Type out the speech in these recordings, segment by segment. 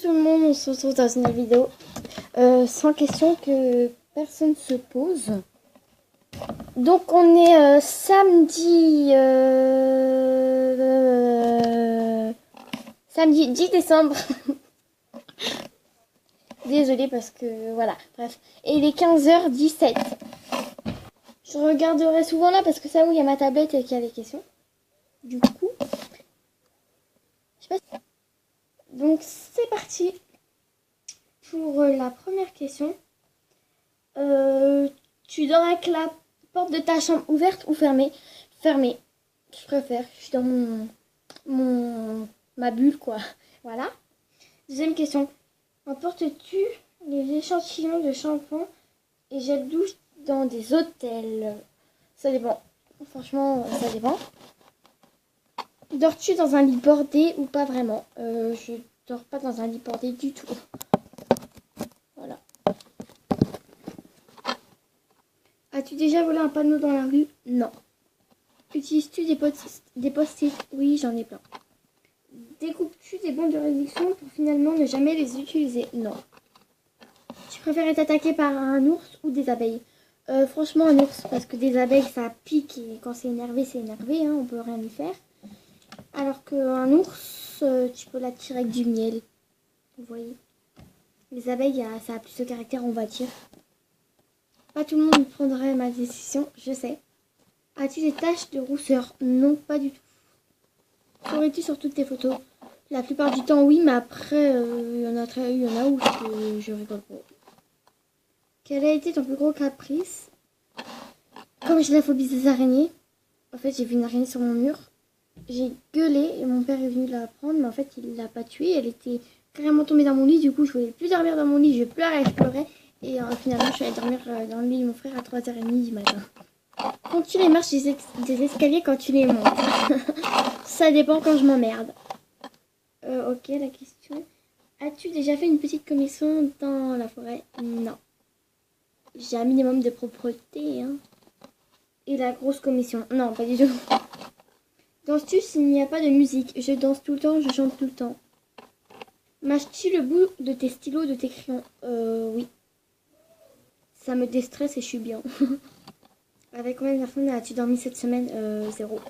tout le monde, on se retrouve dans une nouvelle vidéo sans question que personne se pose. Donc on est samedi 10 décembre. Désolée parce que voilà, bref. Et il est 15h17. Je regarderai souvent là parce que ça où il y a ma tablette et qu'il y a les questions. Du coup, je sais pas si... Donc c'est parti pour la première question. Tu dors avec la porte de ta chambre ouverte ou fermée? Fermée. Je préfère. Je suis dans ma bulle quoi. Voilà. Deuxième question. Emportes-tu les échantillons de shampoing et gel douche dans des hôtels? Ça dépend. Franchement, ça dépend. Dors-tu dans un lit bordé ou pas vraiment? Je dors pas dans un lit bordé du tout. Voilà. As-tu déjà volé un panneau dans la rue? Non. Utilises-tu des post-it? Oui, j'en ai plein. Découpes-tu des bons de réduction pour finalement ne jamais les utiliser? Non. Tu préfères être attaqué par un ours ou des abeilles? Franchement, un ours, parce que des abeilles, ça pique et quand c'est énervé, hein, on peut rien y faire. Alors qu'un ours, tu peux l'attirer avec du miel. Vous voyez. Les abeilles, ça a plus de caractère, on va dire. Pas tout le monde prendrait ma décision, je sais. As-tu des taches de rousseur? Non, pas du tout. Souris-tu sur toutes tes photos? La plupart du temps, oui, mais après, il y en a où je rigole pas. Quel a été ton plus gros caprice? Comme j'ai la phobie des araignées, en fait, j'ai vu une araignée sur mon mur. J'ai gueulé et mon père est venu la prendre, mais en fait, il l'a pas tuée. Elle était carrément tombée dans mon lit. Du coup, je voulais plus dormir dans mon lit. Je pleurais. Et finalement, je suis allée dormir dans le lit de mon frère à 3h30 du matin. Comptes-tu les marches des escaliers quand tu les montes? Ça dépend quand je m'emmerde. Ok, la question. As-tu déjà fait une petite commission dans la forêt? Non. J'ai un minimum de propreté. Hein. Et la grosse commission? Non, pas du tout. Danses-tu s'il n'y a pas de musique? Je danse tout le temps, je chante tout le temps. Mâches-tu le bout de tes stylos, de tes crayons? Oui. Ça me déstresse et je suis bien. Avec combien de personnes as-tu dormi cette semaine? 0.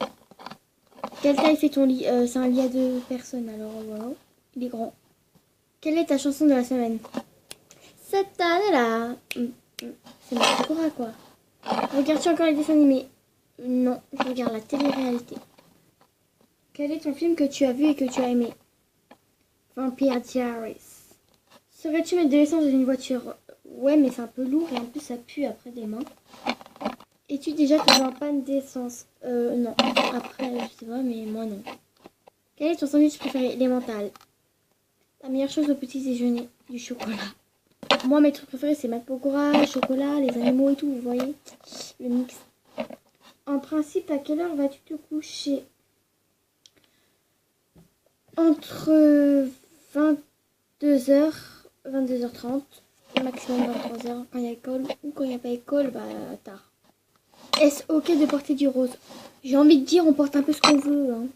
Quelle taille fait ton lit? C'est un lit à 2 personnes, alors voilà. Il est grand. Quelle est ta chanson de la semaine? Cette année-là. C'est ma Sakura, quoi. Regardes-tu encore les dessins animés? Non, je regarde la télé-réalité. Quel est ton film que tu as vu et que tu as aimé? Vampire Diaries. Saurais-tu mettre de l'essence dans une voiture? Ouais, mais c'est un peu lourd et en plus ça pue après des mains. Es-tu déjà tombé en panne d'essence? Non. Après, je sais pas, mais moi non. Quel est ton sandwich préféré? Les mentales. La meilleure chose au petit déjeuner? Du chocolat. Moi, mes trucs préférés, c'est ma pokora, chocolat, les animaux et tout, vous voyez? Le mix. En principe, à quelle heure vas-tu te coucher? Entre 22h, 22h30, et maximum 23h quand il y a école, ou quand il n'y a pas école, bah tard. Est-ce ok de porter du rose? J'ai envie de dire, on porte un peu ce qu'on veut. Hein.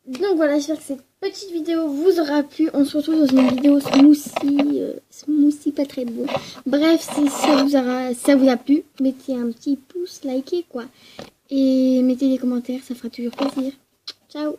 Donc voilà, j'espère que cette petite vidéo vous aura plu. On se retrouve dans une vidéo smoothie pas très beau. Bref, si ça vous a plu, mettez un petit pouce, likez quoi. Et mettez des commentaires, ça fera toujours plaisir. Ciao!